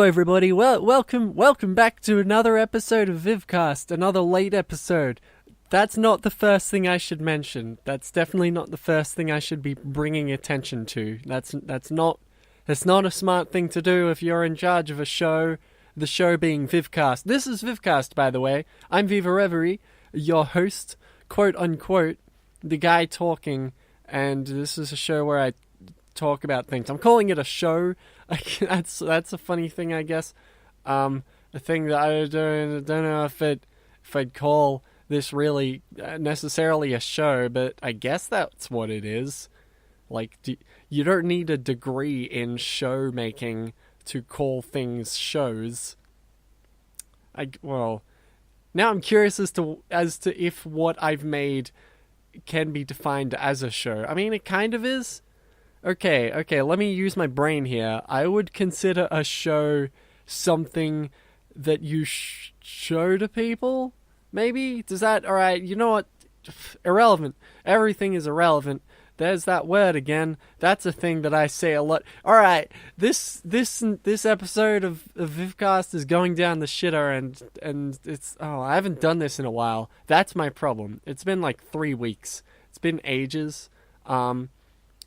everybody. Welcome back to another episode of Vivcast, another late episode. That's not the first thing I should mention. That's definitely not the first thing I should be bringing attention to. That's not a smart thing to do if you're in charge of a show, the show being Vivcast. This is Vivcast, by the way. I'm Viva Reverie, your host, quote unquote, the guy talking, and this is a show where I talk about things. I'm calling it a show. That's a funny thing, I guess. A thing that I don't know if I'd call this really necessarily a show, but I guess that's what it is. Like, you don't need a degree in show making to call things shows. Now I'm curious as to if what I've made can be defined as a show. I mean, it kind of is. Okay, let me use my brain here. I would consider a show something that you show to people, maybe? Does that... Alright, you know what? Irrelevant. Everything is irrelevant. There's that word again. That's a thing that I say a lot. Alright, this episode of Vivcast is going down the shitter, and it's... Oh, I haven't done this in a while. That's my problem. It's been like 3 weeks. It's been ages.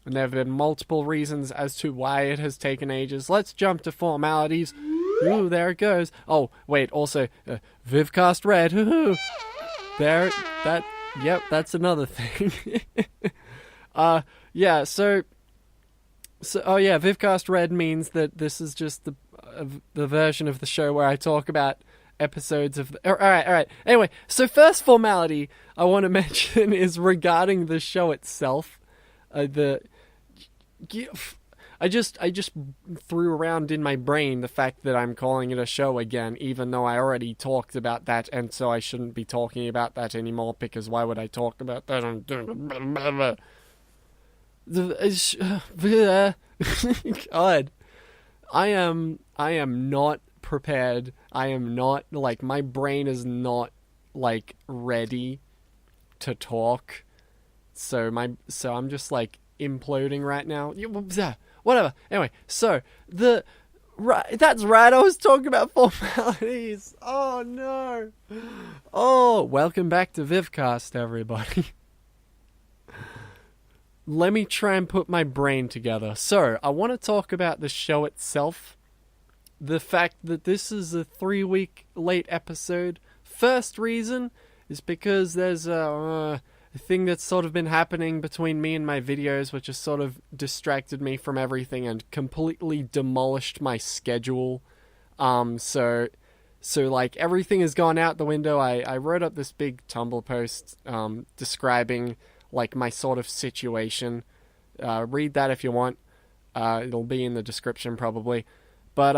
And there have been multiple reasons as to why it has taken ages. Let's jump to formalities. Ooh, there it goes. Oh, wait, also, Vivcast Red. There, that's another thing. Vivcast Red means that this is just the version of the show where I talk about episodes of... Alright. Anyway, so first formality I want to mention is regarding the show itself. I just threw around in my brain the fact that I'm calling it a show again, even though I already talked about that, and so I shouldn't be talking about that anymore, because why would I talk about that? God. I am not prepared. I am not, like, my brain is not, like, ready to talk. So I'm just, like, imploding right now. Whatever. Anyway, so that's right. I was talking about formalities. Oh no. Oh, welcome back to Vivcast, everybody. Let me try and put my brain together. So I want to talk about the show itself. The fact that this is a 3-week late episode. First reason is because there's a thing that's sort of been happening between me and my videos, which has sort of distracted me from everything and completely demolished my schedule. So like, everything has gone out the window. I wrote up this big Tumblr post, describing, like, my sort of situation. Read that if you want. It'll be in the description, probably. But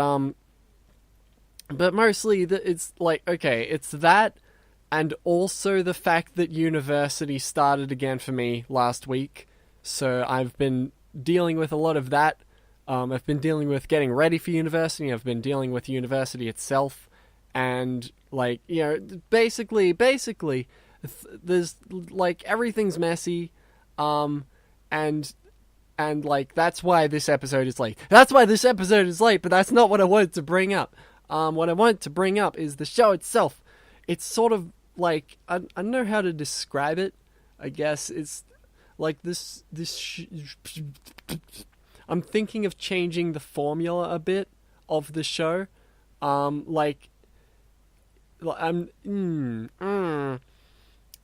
mostly, it's like, okay, it's that, and also the fact that university started again for me last week. So I've been dealing with a lot of that. I've been dealing with getting ready for university. I've been dealing with university itself. And, like, you know, basically, there's, like, everything's messy. And like, that's why this episode is late. But that's not what I wanted to bring up. What I wanted to bring up is the show itself. It's sort of like, I don't know how to describe it. I guess it's like I'm thinking of changing the formula a bit of the show.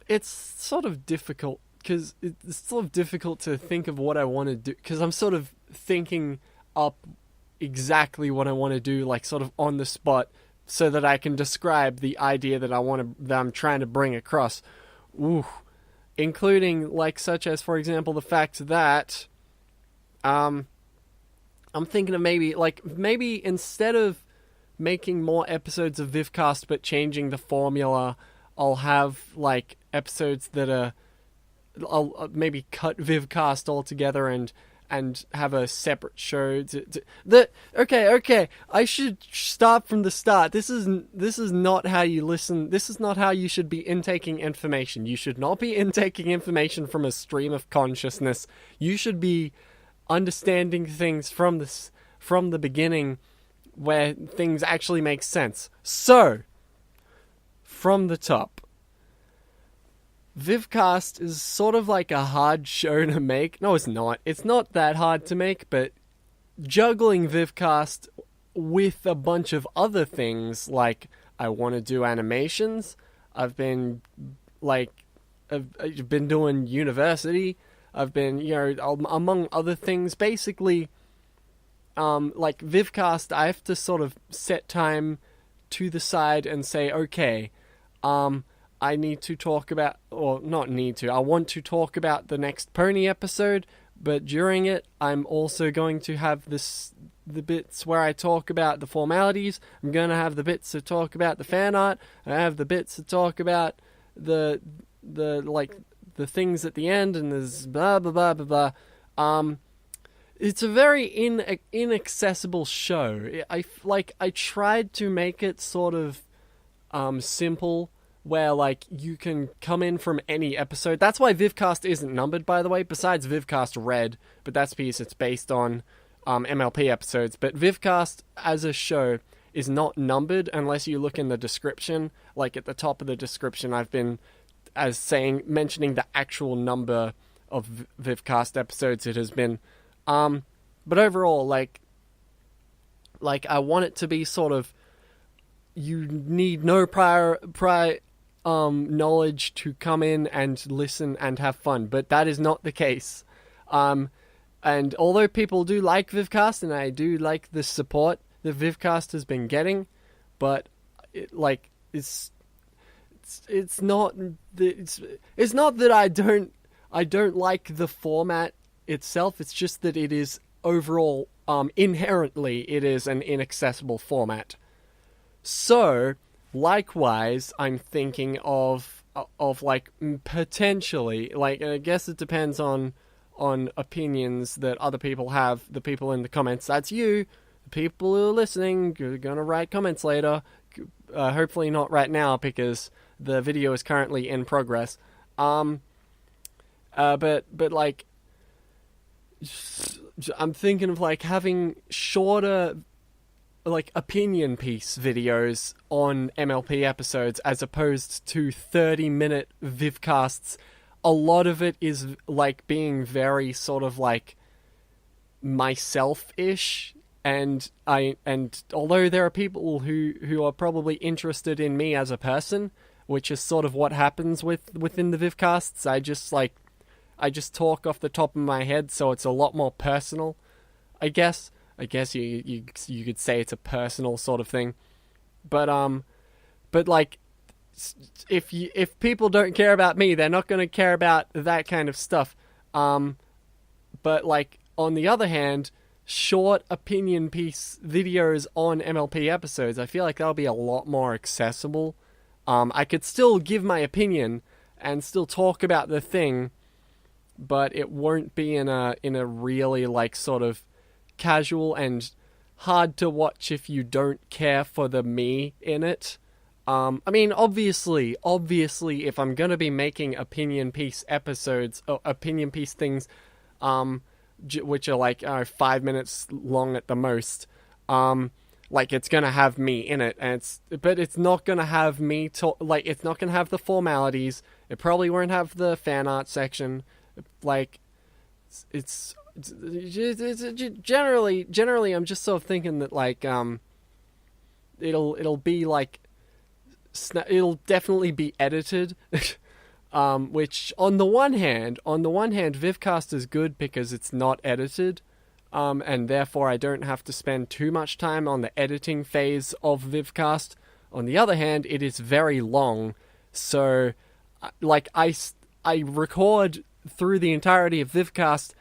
It's sort of difficult, because it's sort of difficult to think of what I want to do, because I'm sort of thinking up exactly what I want to do, like, sort of on the spot, so that I can describe the idea that I'm trying to bring across. Ooh. Including, like, such as, for example, the fact that I'm thinking of maybe instead of making more episodes of Vivcast but changing the formula, I'll have, like, episodes that I'll maybe cut Vivcast altogether and have a separate show. Okay, I should start from the start. This is not how you listen. This is not how you should be intaking information. You should not be intaking information from a stream of consciousness. You should be understanding things from the beginning where things actually make sense. So, from the top, Vivcast is sort of like a hard show to make. No, it's not. It's not that hard to make, but juggling Vivcast with a bunch of other things, like I want to do animations. I've been doing university. I've been, among other things, basically, like Vivcast, I have to sort of set time to the side and say, okay, I need to talk about, or not need to, I want to talk about the next pony episode, but during it, I'm also going to have the bits where I talk about the formalities. I'm going to have the bits to talk about the fan art. I have the bits to talk about the things at the end, and there's blah blah blah blah blah. It's a very inaccessible show. I tried to make it sort of simple, where like you can come in from any episode. That's why Vivcast isn't numbered, by the way. Besides Vivcast Red, but that's because it's based on MLP episodes. But Vivcast as a show is not numbered unless you look in the description. Like at the top of the description, I've been mentioning the actual number of Vivcast episodes it has been. But overall, like I want it to be sort of, you need no prior knowledge to come in and listen and have fun, but that is not the case. And although people do like Vivcast, and I do like the support that Vivcast has been getting, but it's not that I don't like the format itself. It's just that it is overall, inherently, it is an inaccessible format. So, likewise, I'm thinking of like potentially, like, I guess it depends on opinions that other people have. The people in the comments, that's you. The people who are listening, you're gonna write comments later. Hopefully not right now, because the video is currently in progress. But like, I'm thinking of like having shorter, like, opinion piece videos on MLP episodes as opposed to 30-minute Vivcasts. A lot of it is like being very sort of like myself-ish, and although there are people who are probably interested in me as a person, which is sort of what happens within the Vivcasts, I just talk off the top of my head, so it's a lot more personal, I guess. I guess you could say it's a personal sort of thing, but like, if people don't care about me, they're not going to care about that kind of stuff. But like, on the other hand, short opinion piece videos on MLP episodes, I feel like that'll be a lot more accessible. I could still give my opinion and still talk about the thing, but it won't be in a really like sort of casual and hard to watch if you don't care for the me in it. I mean, obviously, if I'm gonna be making opinion piece episodes, or opinion piece things, which are like 5 minutes long at the most, like, it's gonna have me in it, but it's not gonna have me like, it's not gonna have the formalities. It probably won't have the fan art section. Like, it's generally, I'm just sort of thinking that like, it'll be like, it'll definitely be edited, which on the one hand, Vivcast is good because it's not edited, and therefore I don't have to spend too much time on the editing phase of Vivcast. On the other hand, it is very long, so like, I record through the entirety of Vivcast,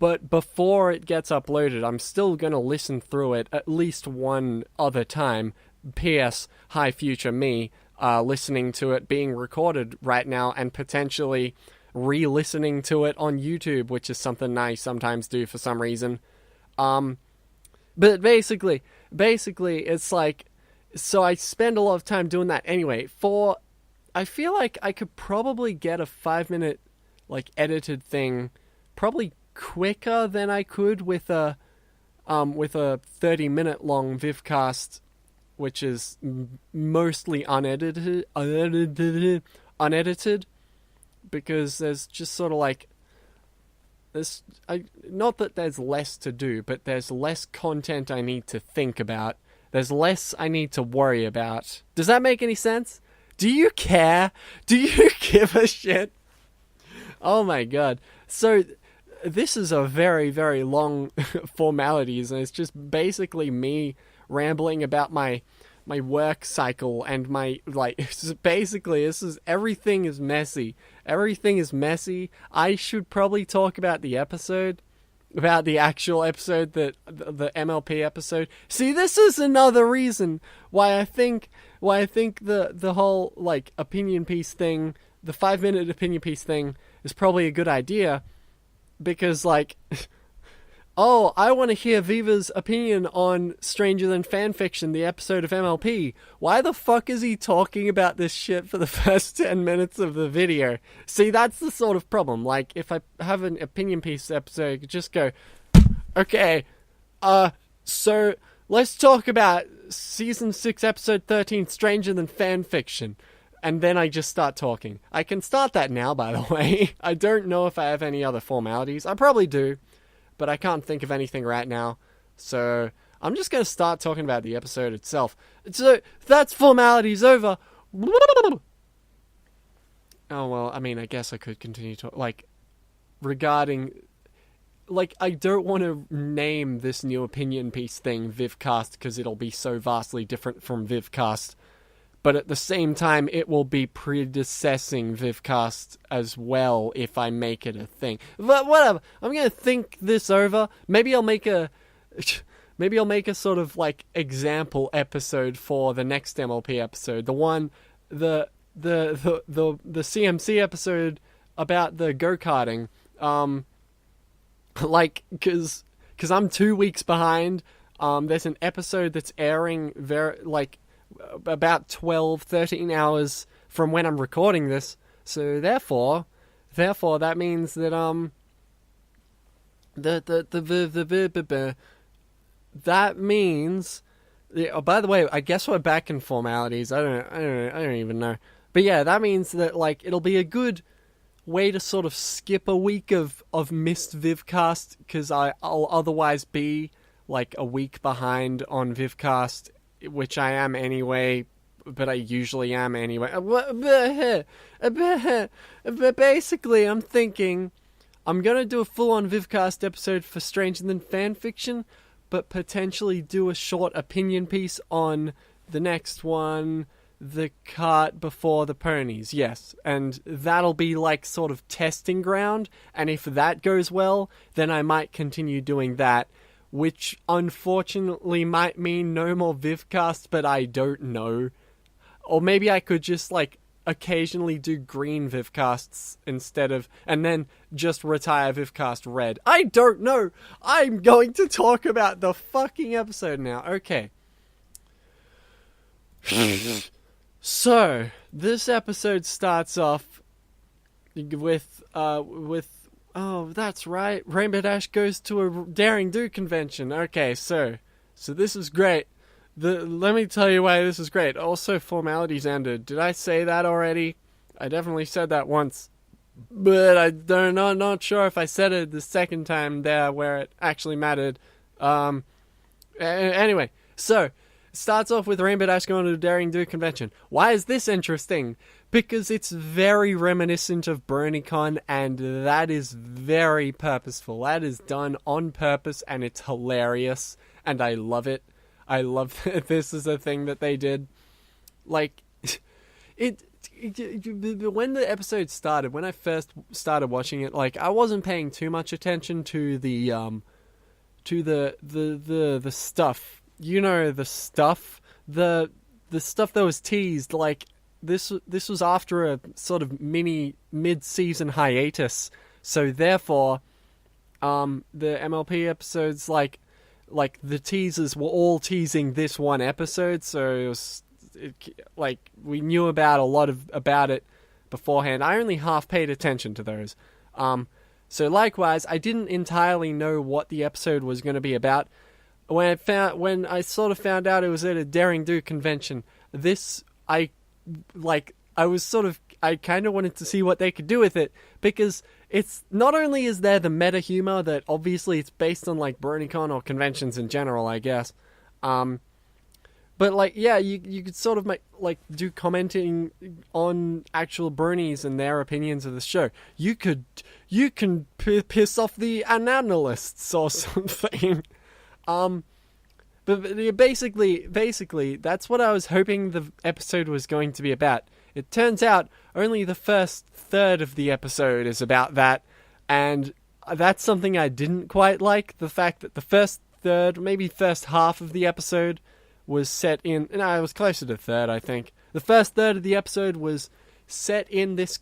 but before it gets uploaded, I'm still gonna listen through it at least one other time. P.S. Hi, future me, listening to it being recorded right now and potentially re-listening to it on YouTube, which is something I sometimes do for some reason. But basically, it's like, so I spend a lot of time doing that anyway. I feel like I could probably get a 5-minute, like, edited thing probably quicker than I could with a with a 30-minute long Vivcast, which is mostly unedited, because there's just sort of like this. Not that there's less to do, but there's less content I need to think about. There's less I need to worry about. Does that make any sense? Do you care? Do you give a shit? Oh my god. So this is a very, very long formalities, and it's just basically me rambling about my work cycle and my, like, basically everything is messy. Everything is messy. I should probably talk about the episode, about the actual episode, the MLP episode. See, this is another reason why I think the whole, like, opinion piece thing, the 5-minute opinion piece thing, is probably a good idea, because, like, oh, I want to hear Viva's opinion on Stranger Than Fanfiction, the episode of MLP. Why the fuck is he talking about this shit for the first 10 minutes of the video? See, that's the sort of problem. Like, if I have an opinion piece episode, I could just go, okay, so let's talk about Season 6, Episode 13, Stranger Than Fanfiction. And then I just start talking. I can start that now, by the way. I don't know if I have any other formalities. I probably do, but I can't think of anything right now. So I'm just going to start talking about the episode itself. So that's formalities over. Oh, well, I mean, I guess I could continue to, like, regarding, like, I don't want to name this new opinion piece thing Vivcast, because it'll be so vastly different from Vivcast. But at the same time, it will be predecessing Vivcast as well if I make it a thing. But whatever. I'm going to think this over. Maybe I'll make a sort of, like, example episode for the next MLP episode. The one, the CMC episode about the go-karting. Like, because I'm 2 weeks behind. There's an episode that's airing about 13 hours from when I'm recording this. So therefore that means that that means, oh, by the way, I guess we're back in formalities. I don't even know. But yeah, that means that, like, it'll be a good way to sort of skip a week of missed Vivcast, because I'll otherwise be like a week behind on Vivcast, which I am anyway, but I usually am anyway. But basically, I'm thinking I'm going to do a full-on Vivcast episode for Stranger Than Fanfiction, but potentially do a short opinion piece on the next one, The Cart Before the Ponies. Yes, and that'll be like sort of testing ground, and if that goes well, then I might continue doing that, which unfortunately might mean no more Vivcast, but I don't know. Or maybe I could just, like, occasionally do green Vivcasts instead of, and then just retire Vivcast red. I don't know! I'm going to talk about the fucking episode now. Okay. So, this episode starts off with, oh, that's right, Rainbow Dash goes to a Daring Do convention. Okay, so this is great. Let me tell you why this is great. Also, formalities ended. Did I say that already? I definitely said that once. But I'm not sure if I said it the second time there where it actually mattered. Anyway, so, it starts off with Rainbow Dash going to a Daring Do convention. Why is this interesting? Because it's very reminiscent of BronyCon, and that is very purposeful. That is done on purpose, and it's hilarious, and I love it. I love that this is a thing that they did. Like, when the episode started, when I first started watching it, like, I wasn't paying too much attention to the stuff. You know, the stuff. The stuff that was teased, like, this was after a sort of mid-season hiatus, so therefore, the MLP episodes, like the teasers were all teasing this one episode, so we knew about a lot about it beforehand. I only half paid attention to those. So likewise, I didn't entirely know what the episode was going to be about, when I sort of found out it was at a Daring Do convention, I kind of wanted to see what they could do with it, because it's not only is there the meta humor that obviously it's based on like BronyCon or conventions in general, I guess. But like, yeah, you could sort of do commenting on actual bronies and their opinions of the show. You can piss off the analysts or something. But basically, that's what I was hoping the episode was going to be about. It turns out only the first third of the episode is about that, and that's something I didn't quite like. The fact that the first third, maybe first half of the episode was set in... No, it was closer to third, I think. The first third of the episode was set in this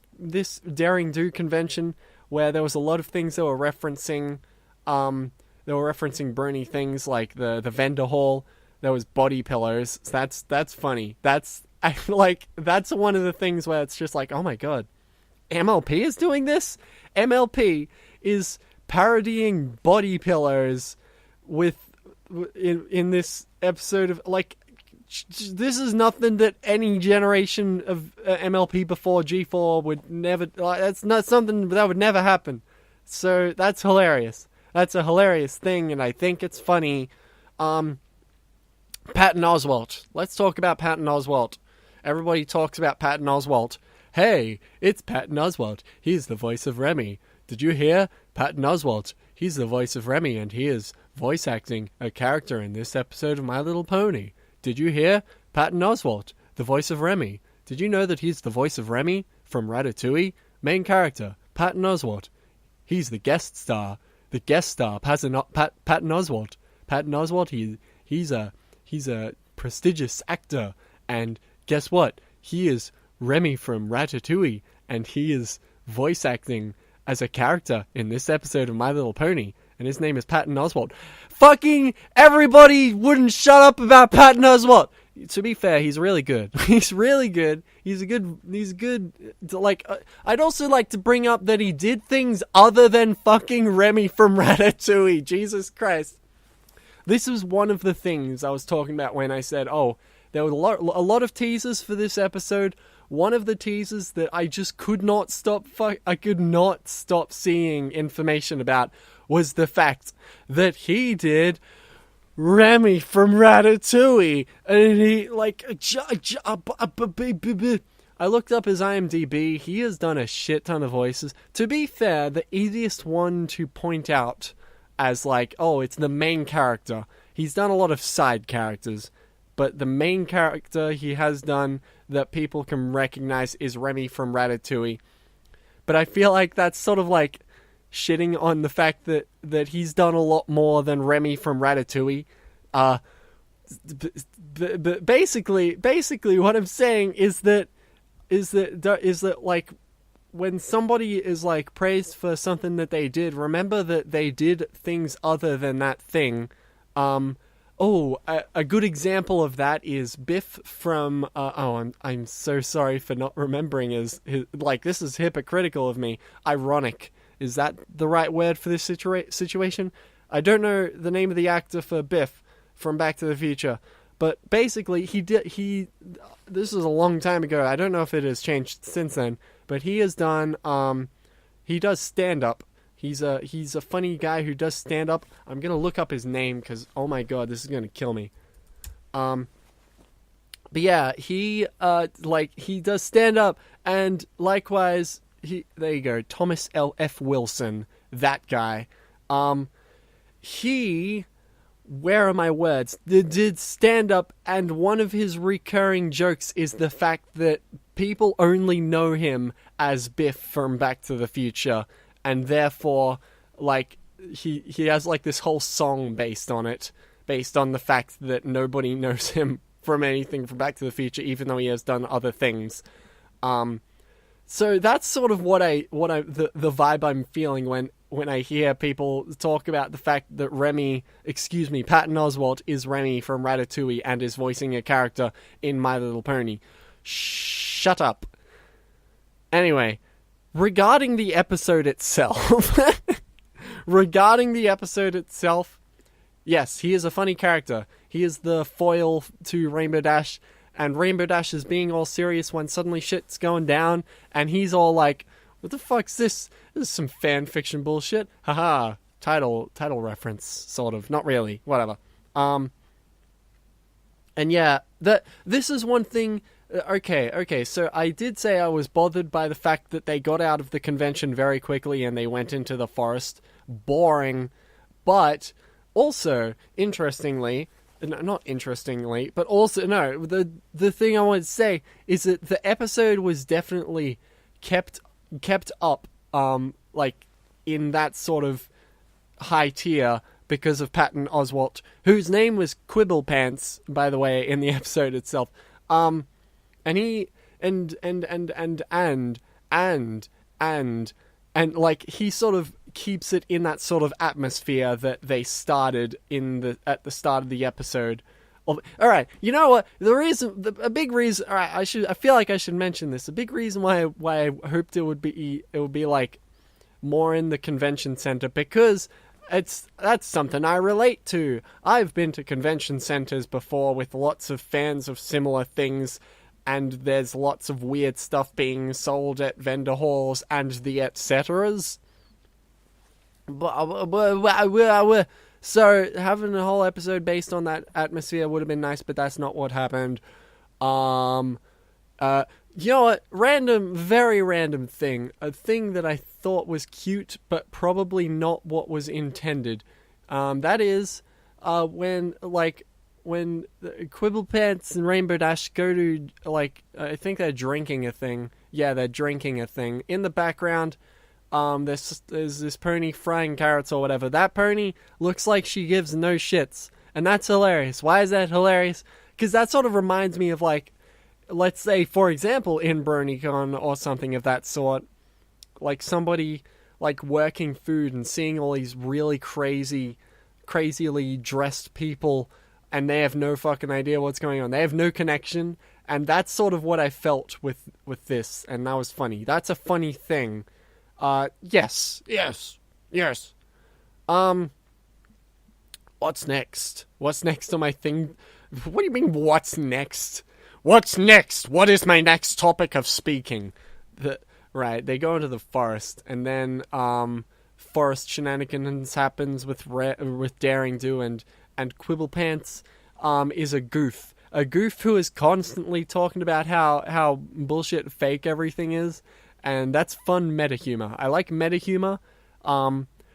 Daring Do convention, where there was a lot of things that were referencing... They were referencing brony things like the vendor hall. There was body pillows. So that's funny. That's one of the things where it's just like, oh my god, MLP is doing this? MLP is parodying body pillows in this episode of, like, this is nothing that any generation of MLP before G4 would never... That's not something that would never happen. So that's hilarious. That's a hilarious thing, and I think it's funny. Patton Oswalt. Let's talk about Patton Oswalt. Everybody talks about Patton Oswalt. Hey, it's Patton Oswalt. He's the voice of Remy. Did you hear? Patton Oswalt. He's the voice of Remy, and he is voice acting a character in this episode of My Little Pony. Did you hear? Patton Oswalt, the voice of Remy. Did you know that he's the voice of Remy from Ratatouille? Main character, Patton Oswalt. He's the guest star. The guest star, Patton Oswalt. Patton Oswalt, he's a prestigious actor, and guess what? He is Remy from Ratatouille, and he is voice acting as a character in this episode of My Little Pony, and his name is Patton Oswalt. Fucking everybody wouldn't shut up about Patton Oswalt! To be fair, he's really good. He's really good. He's good. Like, I'd also like to bring up that he did things other than fucking Remy from Ratatouille. Jesus Christ. This was one of the things I was talking about when I said, oh, there were a lot of teasers for this episode. One of the teasers that I just could not stop seeing information about was the fact that he did Remy from Ratatouille, and he, like, I looked up his IMDb. He has done a shit ton of voices. To be fair, the easiest one to point out as, like, oh, it's the main character. He's done a lot of side characters, but the main character he has done that people can recognize is Remy from Ratatouille. But I feel like that's sort of like shitting on the fact that he's done a lot more than Remy from Ratatouille. But basically what I'm saying is that like, when somebody is like praised for something that they did, remember that they did things other than that thing. A good example of that is Biff from I'm so sorry for not remembering his like, this is hypocritical of me. Ironic. Is that the right word for this situation? I don't know the name of the actor for Biff from Back to the Future, but basically this was a long time ago. I don't know if it has changed since then, but he has done he does stand up. He's a funny guy who does stand up. I'm going to look up his name cuz oh my god, this is going to kill me. But yeah, he does stand up, and likewise there you go, Thomas L.F. Wilson, that guy. Where are my words? Did stand up, and one of his recurring jokes is the fact that people only know him as Biff from Back to the Future, and therefore, like, he has like this whole song based on it, based on the fact that nobody knows him from anything from Back to the Future, even though he has done other things. So that's sort of the vibe I'm feeling when I hear people talk about the fact that Patton Oswalt is Remy from Ratatouille and is voicing a character in My Little Pony. Shut up. Anyway, regarding the episode itself, Yes, he is a funny character. He is the foil to Rainbow Dash, and Rainbow Dash is being all serious when suddenly shit's going down, and he's all like, what the fuck's this? This is some fan fiction bullshit. Haha. Title reference, sort of. Not really. Whatever. And yeah, this is one thing. Okay, so I did say I was bothered by the fact that they got out of the convention very quickly and they went into the forest. Boring. But also, interestingly, not interestingly, but also, no, the thing I want to say is that the episode was definitely kept up, like, in that sort of high tier because of Patton Oswalt, whose name was Quibblepants, by the way, in the episode itself. And he and like he sort of keeps it in that sort of atmosphere that they started at the start of the episode. All right, you know what? A big reason. All right, I feel like I should mention this. A big reason why I hoped it would be like more in the convention center, because that's something I relate to. I've been to convention centers before with lots of fans of similar things, and there's lots of weird stuff being sold at vendor halls and the et ceteras. So having a whole episode based on that atmosphere would have been nice, but that's not what happened. You know what? Very random thing. A thing that I thought was cute, but probably not what was intended. That is, when Quibblepants and Rainbow Dash go to, like, I think they're drinking a thing. Yeah, they're drinking a thing. In the background, there's this pony frying carrots or whatever. That pony looks like she gives no shits. And that's hilarious. Why is that hilarious? Because that sort of reminds me of, like, let's say, for example, in BronyCon or something of that sort, like somebody like working food and seeing all these really crazily dressed people, and they have no fucking idea what's going on. They have no connection, and that's sort of what I felt with this, and that was funny. That's a funny thing. Yes. What's next? What's next on my thing? What do you mean, what's next? What's next? What is my next topic of speaking? Right, they go into the forest, and then forest shenanigans happens with Daring Do, and Quibblepants is a goof who is constantly talking about how bullshit fake everything is, and that's fun meta humor. I like meta humor.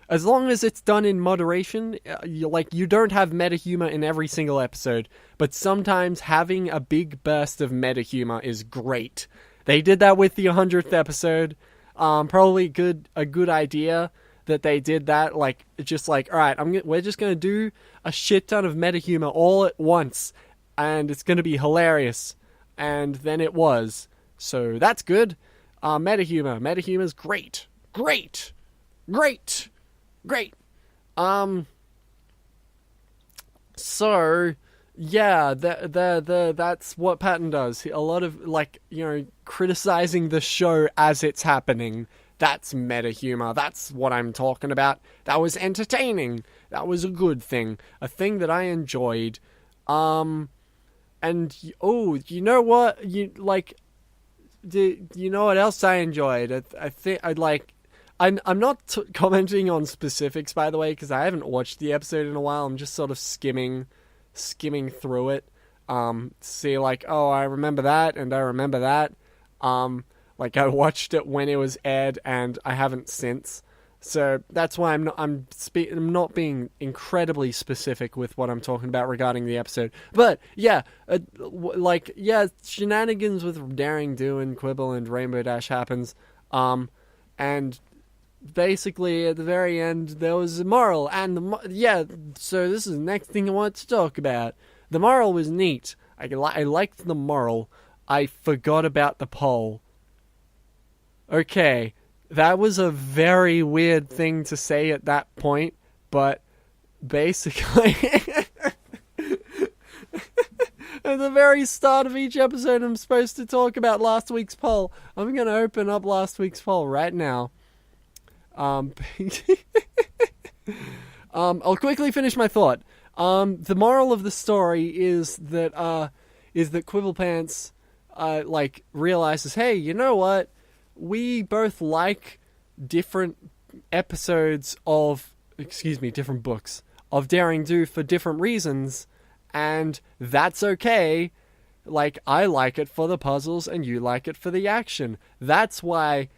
As long as it's done in moderation, you don't have meta humor in every single episode, but sometimes having a big burst of meta humor is great. They did that with the 100th episode. Probably a good idea that they did that. Like, just like, all right, we're just gonna do a shit ton of meta humor all at once, and it's gonna be hilarious. And then it was. So that's good. Meta humor is great. So yeah, that's what Patton does. A lot of, like, criticizing the show as it's happening. That's meta humor. That's what I'm talking about. That was entertaining. That was a good thing. A thing that I enjoyed. And you know what? You know what else I enjoyed? I think I'd like. I'm not commenting on specifics, by the way, because I haven't watched the episode in a while. I'm just sort of skimming through it. See, like, oh, I remember that, and I remember that. Like, I watched it when it was aired, and I haven't since. So that's why I'm not being incredibly specific with what I'm talking about regarding the episode. But yeah, shenanigans with Daring Do and Quibble and Rainbow Dash happens. And basically at the very end there was a moral, and so this is the next thing I want to talk about. The moral was neat. I liked the moral. I forgot about the poll. Okay, that was a very weird thing to say at that point, but basically at the very start of each episode I'm supposed to talk about last week's poll. I'm going to open up last week's poll right now. I'll quickly finish my thought. The moral of the story is that Quibblepants like realizes, hey, you know what? We both like different episodes of, different books of Daring Do for different reasons, and that's okay. Like, I like it for the puzzles and you like it for the action. That's why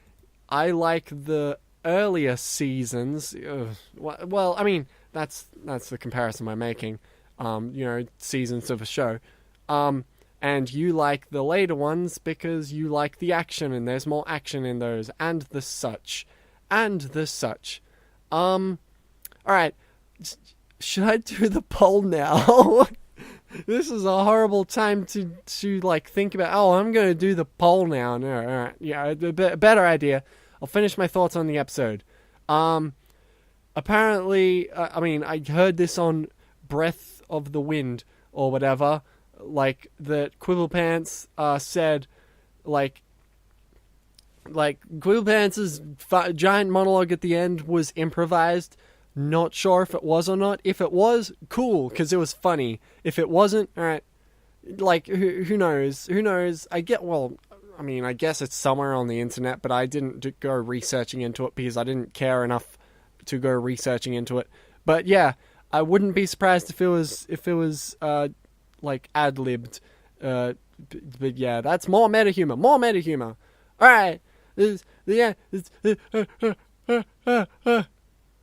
I like the earlier seasons. Well, I mean, that's the comparison I'm making. Seasons of a show. And you like the later ones because you like the action and there's more action in those and the such. Alright. Should I do the poll now? This is a horrible time to like think about, I'm going to do the poll now. No, alright. Yeah, a better idea. I'll finish my thoughts on the episode. Apparently, I heard this on Breath of the Wind or whatever, like, that Quibblepants said, like Quibblepants' giant monologue at the end was improvised. Not sure if it was or not. If it was, cool, because it was funny. If it wasn't, alright, like, who knows? I guess it's somewhere on the internet, but I didn't go researching into it because I didn't care enough to go researching into it. But yeah, I wouldn't be surprised if it was like ad-libbed. But yeah, that's more meta humor. Alright.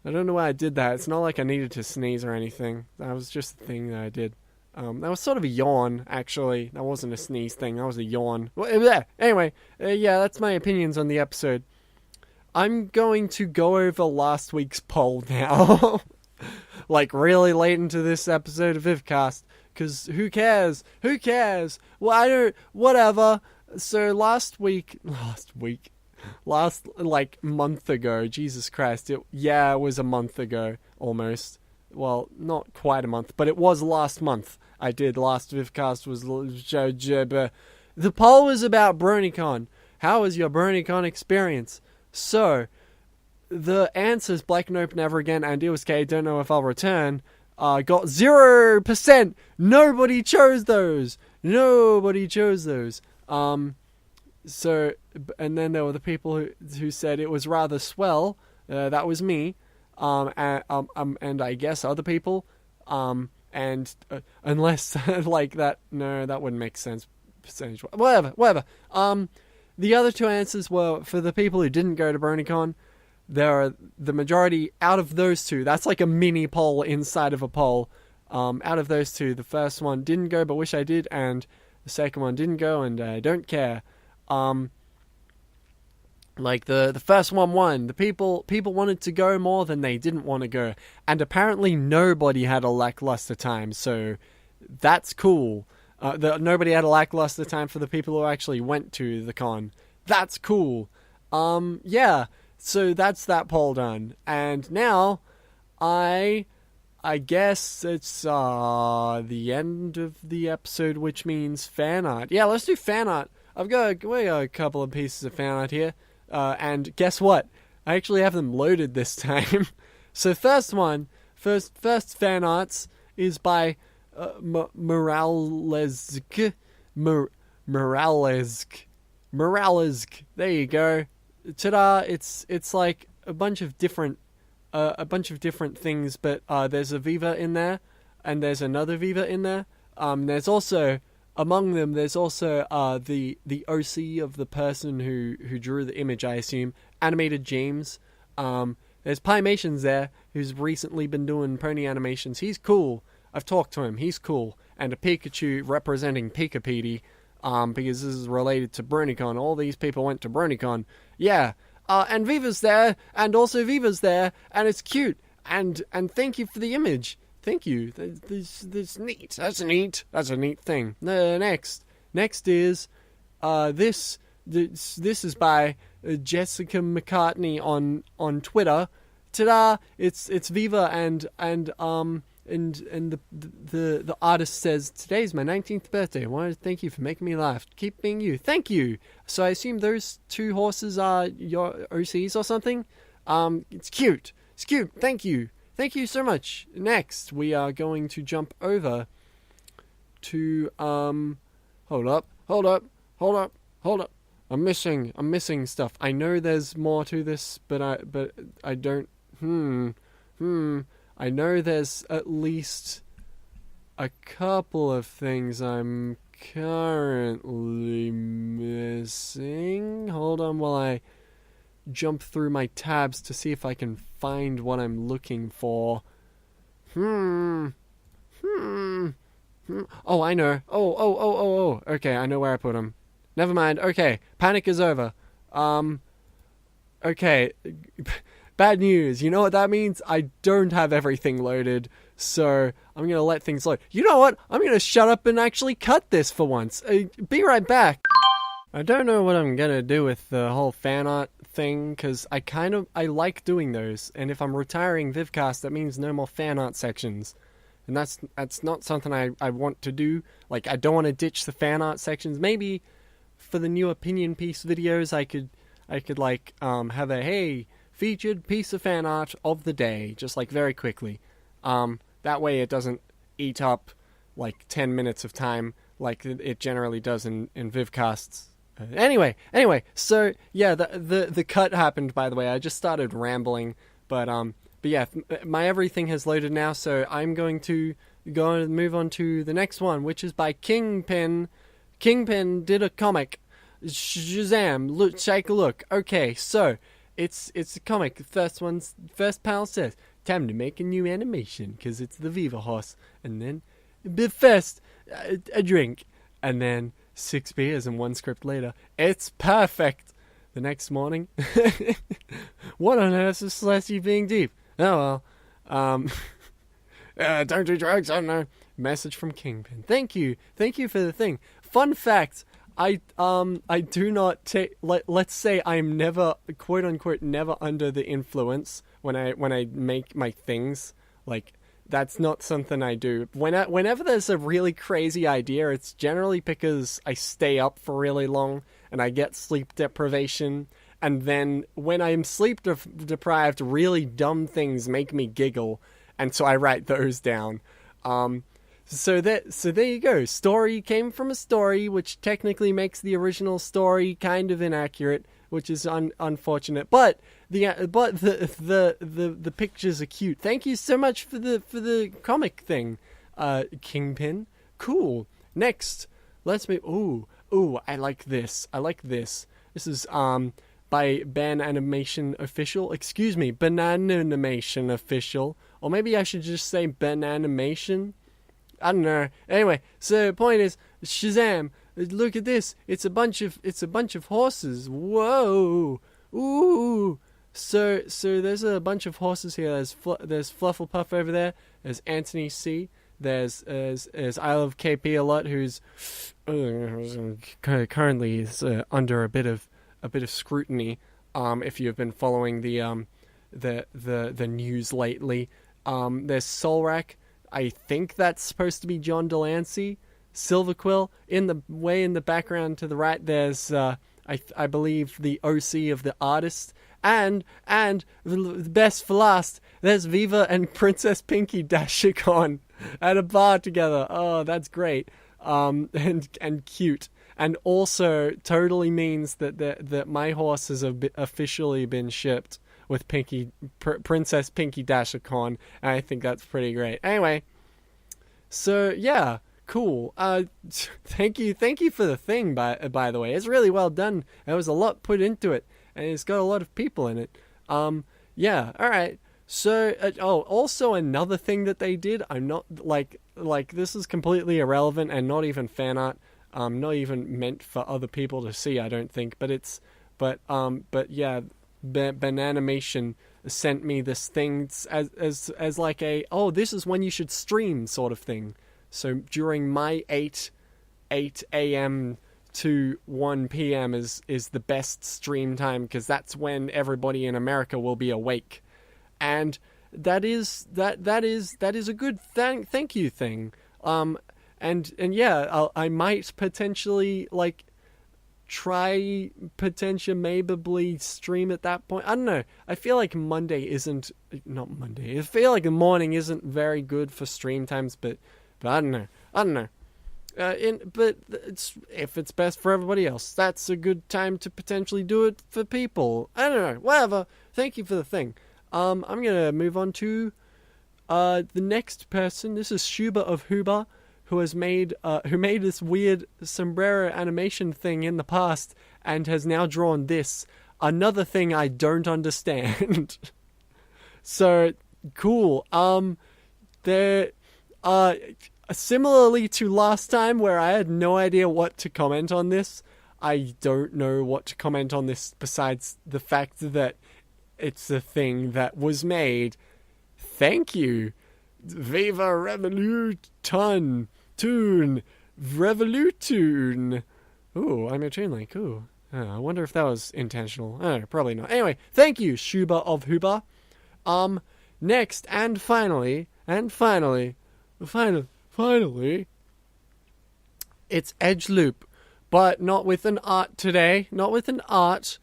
I don't know why I did that. It's not like I needed to sneeze or anything. That was just the thing that I did. That was sort of a yawn, actually. That wasn't a sneeze thing. That was a yawn. Anyway, that's my opinions on the episode. I'm going to go over last week's poll now. Like, really late into this episode of Vivcast. Because who cares? Well, whatever. So last month ago, Jesus Christ, it was a month ago, almost. Well, not quite a month, but it was last month. I did last Vivcast was the poll was about BronyCon. How was your BronyCon experience? So, the answers, Black Nope, Never Again, and Iwasuke, Don't Know If I'll Return, got 0%. Nobody chose those. So, and then there were the people who said it was rather swell. That was me. And I guess other people. And unless like that, no, that wouldn't make sense. Percentage, whatever. The other two answers were for the people who didn't go to BronyCon. There are the majority out of those two. That's like a mini poll inside of a poll. Out of those two, the first one didn't go but wish I did, and the second one didn't go and I don't care. Like the first one won. The people wanted to go more than they didn't want to go, and apparently nobody had a lackluster time. So that's cool. Nobody had a lackluster time for the people who actually went to the con. That's cool. Yeah. So that's that poll done, and now I guess it's the end of the episode, which means fan art. Yeah, let's do fan art. We got a couple of pieces of fan art here, and guess what? I actually have them loaded this time. So first fan arts is by Moralesk. There you go. Ta-da! It's like a bunch of different things, but there's a Viva in there, and there's another Viva in there. There's also among them. There's also the OC of the person who drew the image. I assume Animated James. There's Pymations there, who's recently been doing pony animations. He's cool. I've talked to him. He's cool. And a Pikachu representing Pikapedi. Because this is related to BronyCon. All these people went to BronyCon. Yeah. And Viva's there, and also Viva's there, and it's cute. And thank you for the image. Thank you. That's neat. That's a neat thing. Next is this is by Jessica McCartney on Twitter. Ta-da! It's Viva and the artist says, today's my 19th birthday. I want to thank you for making me laugh. Keep being you. Thank you. So I assume those two horses are your OCs or something? It's cute. Thank you. Thank you so much. Next, we are going to jump over to hold up. I'm missing stuff. I know there's more to this, but I don't. I know there's at least a couple of things I'm currently missing. Hold on while I jump through my tabs to see if I can find what I'm looking for. Oh, I know. Oh. Okay, I know where I put them. Never mind. Okay, panic is over. Okay. Bad news. You know what that means? I don't have everything loaded, so I'm gonna let things load. You know what? I'm gonna shut up and actually cut this for once. Be right back. I don't know what I'm gonna do with the whole fan art thing, because I like doing those, and if I'm retiring Vivcast, that means no more fan art sections. And that's not something I want to do. Like, I don't want to ditch the fan art sections. Maybe for the new opinion piece videos, I could like have a hey featured piece of fan art of the day, just like very quickly. That way it doesn't eat up like 10 minutes of time like it generally does in Vivcasts. Anyway, so yeah, the cut happened, by the way. I just started rambling, but yeah, my everything has loaded now, so I'm going to go and move on to the next one, which is by Kingpin. Kingpin did a comic. Shazam! Look, take a look. Okay, so it's a comic. The first panel says, "Time to make a new animation because it's the Viva horse," and then, but first, a drink, and then 6 beers and 1 script later. It's perfect. The next morning, what on earth is Celestia being deep? Oh well. Don't do drugs. I don't know. Message from Kingpin. Thank you for the thing. Fun fact: I do not take. Let's say I'm never, quote unquote, never under the influence when I make my things. Like, that's not something I do. Whenever there's a really crazy idea, it's generally because I stay up for really long and I get sleep deprivation. And then when I'm sleep deprived, really dumb things make me giggle, and so I write those down. So there you go. Story came from a story, which technically makes the original story kind of inaccurate, which is unfortunate. But the pictures are cute. Thank you so much for the comic thing, Kingpin. Cool. Next, let's move. Ooh, I like this. This is by Banana Animation Official. Excuse me, Banana Animation Official. Or maybe I should just say Bananimation. I don't know. Anyway, so the point is, Shazam! Look at this. It's a bunch of horses. Whoa! Ooh! So there's a bunch of horses here. There's Flufflepuff over there. There's Anthony C. There's I Love KP a lot, who's currently is under a bit of scrutiny. If you've been following the news lately, there's Solrak. I think that's supposed to be John Delancey. Silverquill in the background to the right. There's I believe the OC of the artist, and the best for last. There's Viva and Princess Pinky Dashicon at a bar together. Oh, that's great. And cute. And also totally means that my horse has officially been shipped with Princess Pinky Dashicon, and I think that's pretty great. Anyway, so yeah, cool. Thank you for the thing, by the way. It's really well done. There was a lot put into it, and it's got a lot of people in it. Yeah, all right. So, also another thing that they did. I'm not like this is completely irrelevant and not even fan art. Not even meant for other people to see, I don't think. But yeah, Bananimation sent me this thing as like a, this is when you should stream sort of thing. So during my 8 a.m. to 1 p.m. is the best stream time, because that's when everybody in America will be awake, and that is a good thank you thing. And yeah, I might potentially like try potentially maybe stream at that point. I don't know. I feel like not Monday. I feel like the morning isn't very good for stream times, but I don't know. But if it's best for everybody else, that's a good time to potentially do it for people. I don't know. Whatever. Thank you for the thing. I'm gonna move on to the next person. This is Shuba of Huba, who made this weird sombrero animation thing in the past and has now drawn this. Another thing I don't understand. So cool. Similarly to last time where I had no idea what to comment on this, I don't know what to comment on this besides the fact that it's a thing that was made. Thank you. Viva Revolution. Revolution. Ooh, I'm a tune like, ooh. I wonder if that was intentional. I don't know, probably not. Anyway, thank you, Shuba of Huba. Next, and finally, it's Edgeloop, but not with an art today. Not with an art.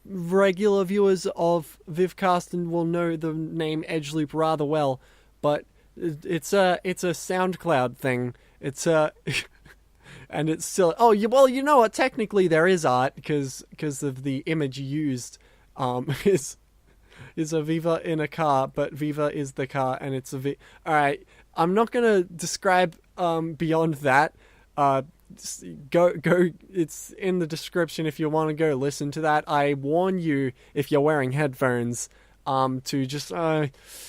Regular viewers of Vivcast will know the name Edgeloop rather well, but it's a SoundCloud thing. It's and it's still. Oh, well, you know what? Technically, there is art because of the image used. Is a Viva in a car, but Viva is the car, and it's a All right, I'm not gonna describe beyond that. Go. It's in the description if you want to go listen to that. I warn you, if you're wearing headphones, to just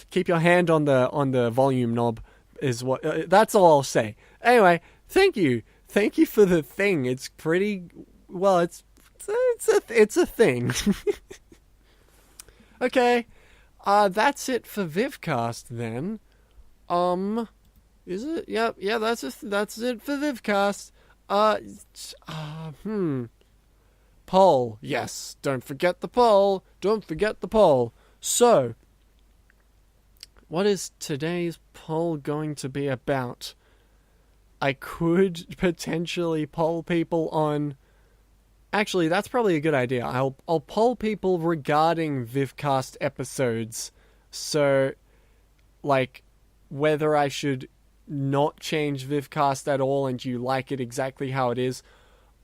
keep your hand on the volume knob. Is what that's all I'll say. Anyway, thank you for the thing. It's pretty well. It's a thing. Okay, that's it for Vivcast then. Is it? Yep, yeah, that's it for Vivcast. Poll. Yes, don't forget the poll. So, what is today's poll going to be about? I could potentially poll people on... Actually, that's probably a good idea. I'll poll people regarding Vivcast episodes. So, like, whether I should not change Vivcast at all and you like it exactly how it is,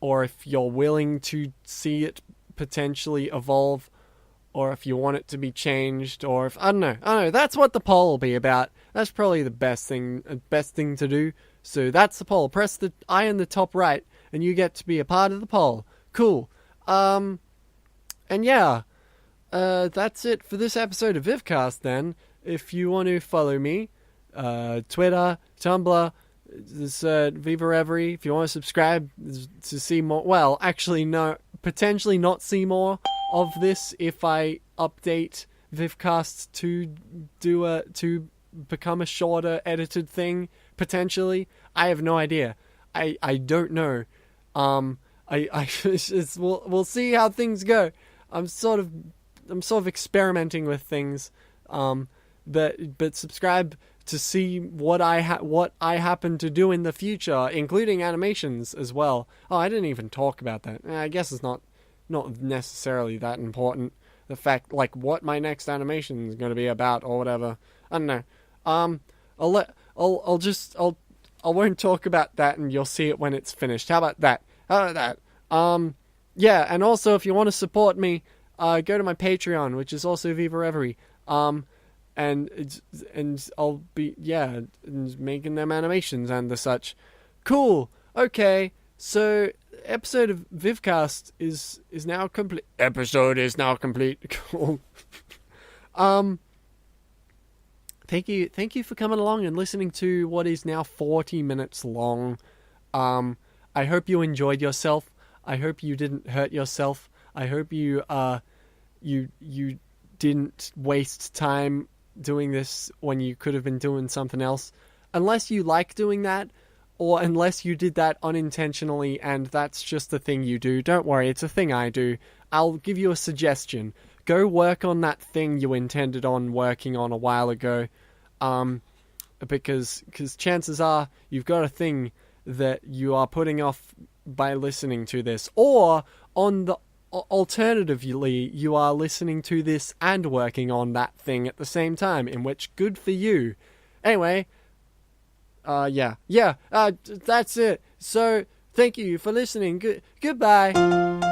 or if you're willing to see it potentially evolve, or if you want it to be changed, or if... I don't know. That's what the poll will be about. That's probably the best thing to do. So that's the poll. Press the I in the top right, and you get to be a part of the poll. Cool. And yeah, that's it for this episode of Vivcast then. If you want to follow me, Twitter, Tumblr, this Viva Reverie. If you want to subscribe to see more, well, actually no, potentially not see more of this if I update Vivcast to become a shorter edited thing, potentially. I have no idea. I don't know. We'll see how things go. I'm sort of experimenting with things. But subscribe to see what I happen to do in the future, including animations as well. Oh, I didn't even talk about that. I guess it's not necessarily that important. The fact, like, what my next animation is going to be about or whatever. I don't know. I won't talk about that, and you'll see it when it's finished. How about that? Yeah, and also if you want to support me, go to my Patreon, which is also Viva Reverie. And I'll be making them animations and the such. Cool. Okay. So episode of Vivcast is now complete. Episode is now complete. Cool. Thank you for coming along and listening to what is now 40 minutes long. I hope you enjoyed yourself. I hope you didn't hurt yourself. I hope you didn't waste time doing this when you could have been doing something else. Unless you like doing that, or unless you did that unintentionally and that's just the thing you do. Don't worry, it's a thing I do. I'll give you a suggestion. Go work on that thing you intended on working on a while ago. Because chances are you've got a thing that you are putting off by listening to this, or on the alternatively, you are listening to this and working on that thing at the same time, in which good for you. Anyway, that's it. So, thank you for listening. Goodbye.